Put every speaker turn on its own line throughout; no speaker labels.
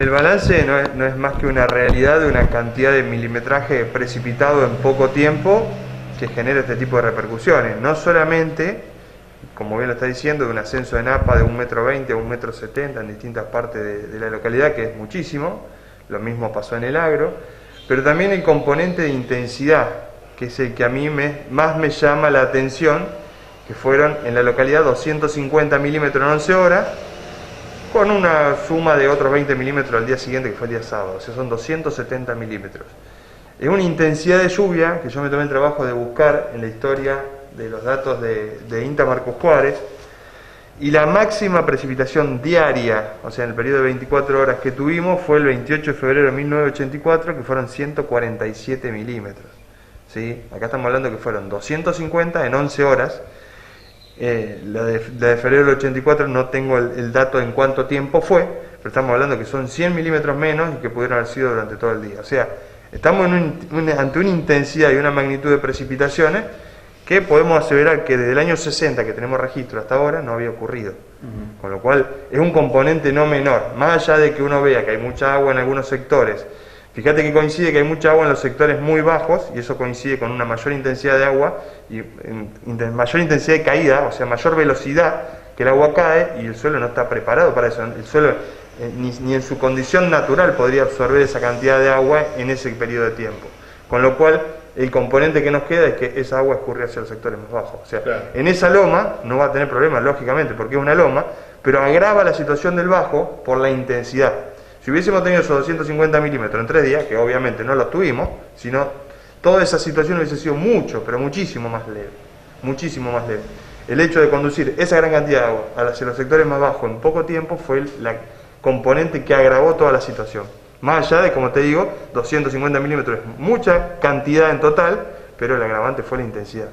El balance no es más que una realidad de una cantidad de milimetraje precipitado en poco tiempo que genera este tipo de repercusiones. No solamente, como bien lo está diciendo, de un ascenso de napa de 1,20 m a 1,70 m en distintas partes de la localidad, que es muchísimo, lo mismo pasó en el agro, pero también el componente de intensidad, que es el que a mí más me llama la atención, que fueron en la localidad 250 milímetros en 11 horas, con una suma de otros 20 milímetros al día siguiente, que fue el día sábado, o sea, son 270 milímetros. Es una intensidad de lluvia que yo me tomé el trabajo de buscar en la historia de los datos de INTA Marcos Juárez, y la máxima precipitación diaria, o sea, en el periodo de 24 horas que tuvimos, fue el 28 de febrero de 1984, que fueron 147 milímetros. ¿Sí? Acá estamos hablando que fueron 250 en 11 horas. La de febrero del 84 no tengo el dato en cuánto tiempo fue, pero estamos hablando que son 100 milímetros menos y que pudieron haber sido durante todo el día. O sea, estamos ante una intensidad y una magnitud de precipitaciones que podemos aseverar que desde el año 60 que tenemos registro hasta ahora no había ocurrido. Con lo cual es un componente no menor, más allá de que uno vea que hay mucha agua en algunos sectores. Fíjate que coincide que hay mucha agua en los sectores muy bajos, y eso coincide con una mayor intensidad de agua y mayor intensidad de caída, o sea, mayor velocidad que el agua cae, y el suelo no está preparado para eso. El suelo ni en su condición natural podría absorber esa cantidad de agua en ese periodo de tiempo. Con lo cual, el componente que nos queda es que esa agua escurre hacia los sectores más bajos. O sea, claro, en esa loma no va a tener problemas, lógicamente, porque es una loma, pero agrava la situación del bajo por la intensidad. Si hubiésemos tenido esos 250 milímetros en 3 días, que obviamente no los tuvimos, sino toda esa situación hubiese sido mucho, pero muchísimo más leve. Muchísimo más leve. El hecho de conducir esa gran cantidad de agua hacia los sectores más bajos en poco tiempo fue la componente que agravó toda la situación. Más allá de, como te digo, 250 milímetros es mucha cantidad en total, pero el agravante fue la intensidad.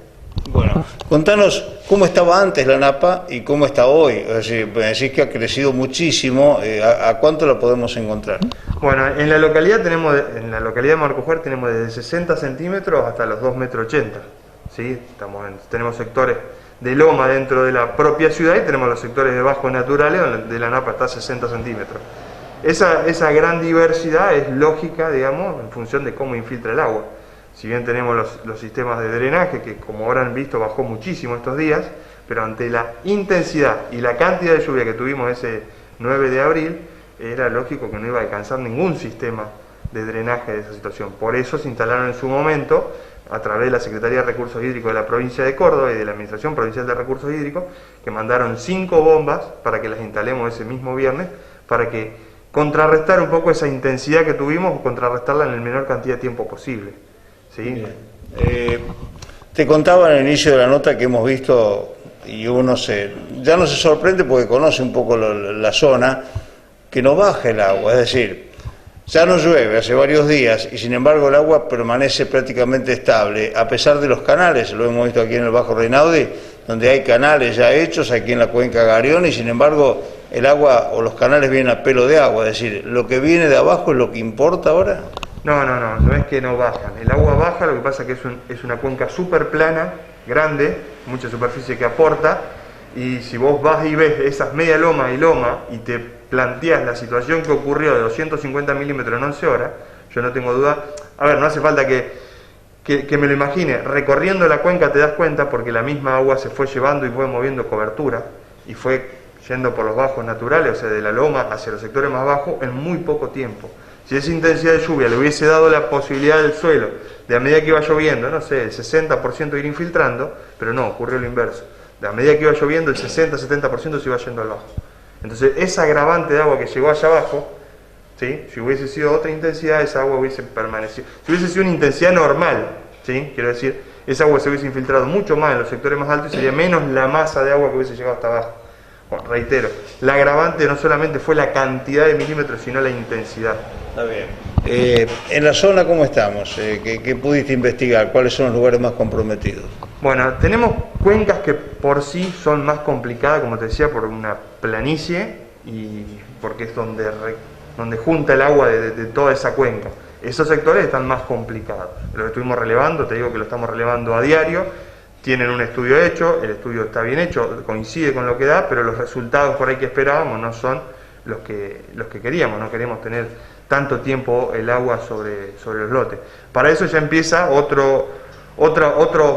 Bueno, contanos cómo estaba antes la napa y cómo está hoy. Es decir, me decís que ha crecido muchísimo. ¿A cuánto la podemos encontrar?
Bueno, en la localidad de Marcos Juárez tenemos desde 60 centímetros hasta los 2,80 metros. ¿Sí? Tenemos sectores de loma dentro de la propia ciudad y tenemos los sectores de bajos naturales donde la napa está a 60 centímetros. Esa gran diversidad es lógica, digamos, en función de cómo infiltra el agua. Si bien tenemos los sistemas de drenaje, que como habrán visto bajó muchísimo estos días, pero ante la intensidad y la cantidad de lluvia que tuvimos ese 9 de abril, era lógico que no iba a alcanzar ningún sistema de drenaje de esa situación. Por eso se instalaron en su momento, a través de la Secretaría de Recursos Hídricos de la provincia de Córdoba y de la Administración Provincial de Recursos Hídricos, que mandaron 5 bombas para que las instalemos ese mismo viernes, para que contrarrestar un poco esa intensidad que tuvimos, o contrarrestarla en la menor cantidad de tiempo posible. ¿Sí?
Te contaba en el inicio de la nota que hemos visto, y uno ya no se sorprende porque conoce un poco la zona, que no baja el agua, es decir, ya no llueve hace varios días y sin embargo el agua permanece prácticamente estable, a pesar de los canales. Lo hemos visto aquí en el Bajo Reinaudi, donde hay canales ya hechos, aquí en la cuenca Garión, y sin embargo el agua o los canales vienen a pelo de agua, es decir, lo que viene de abajo es lo que importa ahora.
No es que no bajan. El agua baja, lo que pasa es que es una cuenca súper plana, grande, mucha superficie que aporta, y si vos vas y ves esas media loma y te planteas la situación que ocurrió de 250 milímetros en 11 horas, yo no tengo duda. A ver, no hace falta que me lo imagine. Recorriendo la cuenca te das cuenta, porque la misma agua se fue llevando y fue moviendo cobertura, y fue yendo por los bajos naturales, o sea, de la loma hacia los sectores más bajos, en muy poco tiempo. Si esa intensidad de lluvia le hubiese dado la posibilidad del suelo, de a medida que iba lloviendo, no sé, el 60% ir infiltrando, pero no, ocurrió lo inverso. De a medida que iba lloviendo, el 60-70% se iba yendo al bajo. Entonces, esa agravante de agua que llegó allá abajo, ¿sí? Si hubiese sido otra intensidad, esa agua hubiese permanecido. Si hubiese sido una intensidad normal, ¿sí? Quiero decir, esa agua se hubiese infiltrado mucho más en los sectores más altos y sería menos la masa de agua que hubiese llegado hasta abajo. Bueno, reitero, la agravante no solamente fue la cantidad de milímetros, sino la intensidad.
Está bien. En la zona, ¿cómo estamos? ¿Qué pudiste investigar? ¿Cuáles son los lugares más comprometidos?
Bueno, tenemos cuencas que por sí son más complicadas, como te decía, por una planicie y porque es donde junta el agua de toda esa cuenca. Esos sectores están más complicados. Lo estuvimos relevando, te digo que lo estamos relevando a diario. Tienen un estudio hecho, el estudio está bien hecho, coincide con lo que da, pero los resultados por ahí que esperábamos no son los que queríamos, no queríamos tener tanto tiempo el agua sobre los lotes. Para eso ya empieza otro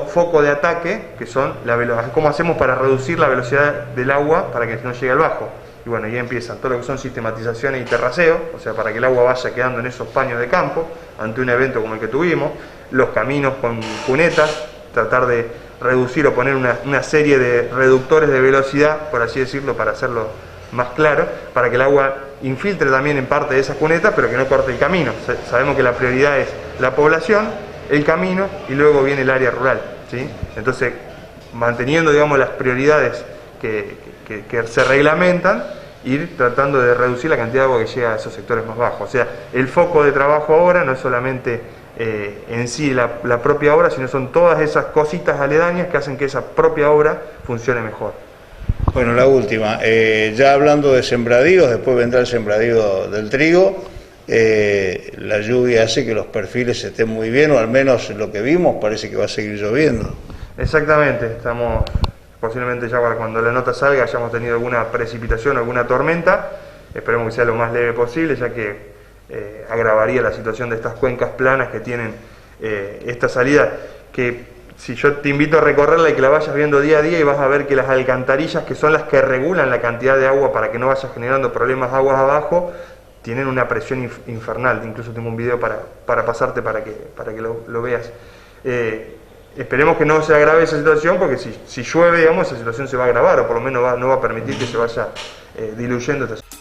foco de ataque, que son cómo hacemos para reducir la velocidad del agua para que no llegue al bajo. Y bueno, ya empiezan todo lo que son sistematizaciones y terraceo, o sea, para que el agua vaya quedando en esos paños de campo, ante un evento como el que tuvimos, los caminos con cunetas, tratar de reducir o poner una serie de reductores de velocidad, por así decirlo, para hacerlo más claro, para que el agua infiltre también en parte de esas cunetas, pero que no corte el camino. Sabemos que la prioridad es la población, el camino y luego viene el área rural, ¿sí? Entonces, manteniendo, digamos, las prioridades que se reglamentan, ir tratando de reducir la cantidad de agua que llega a esos sectores más bajos. O sea, el foco de trabajo ahora no es solamente en sí la propia obra, sino son todas esas cositas aledañas que hacen que esa propia obra funcione mejor.
Bueno, la última, ya hablando de sembradíos, después vendrá el sembradío del trigo. La lluvia hace que los perfiles estén muy bien, o al menos lo que vimos parece que va a seguir lloviendo.
Exactamente, estamos posiblemente ya para cuando la nota salga hayamos tenido alguna precipitación, alguna tormenta, esperemos que sea lo más leve posible, ya que agravaría la situación de estas cuencas planas que tienen esta salida, que si yo te invito a recorrerla y que la vayas viendo día a día, y vas a ver que las alcantarillas, que son las que regulan la cantidad de agua para que no vayas generando problemas aguas abajo, tienen una presión infernal. Incluso tengo un video para pasarte para que lo veas. Esperemos que no se agrave esa situación, porque si llueve, digamos, esa situación se va a agravar, o por lo menos no va a permitir que se vaya diluyendo esta situación.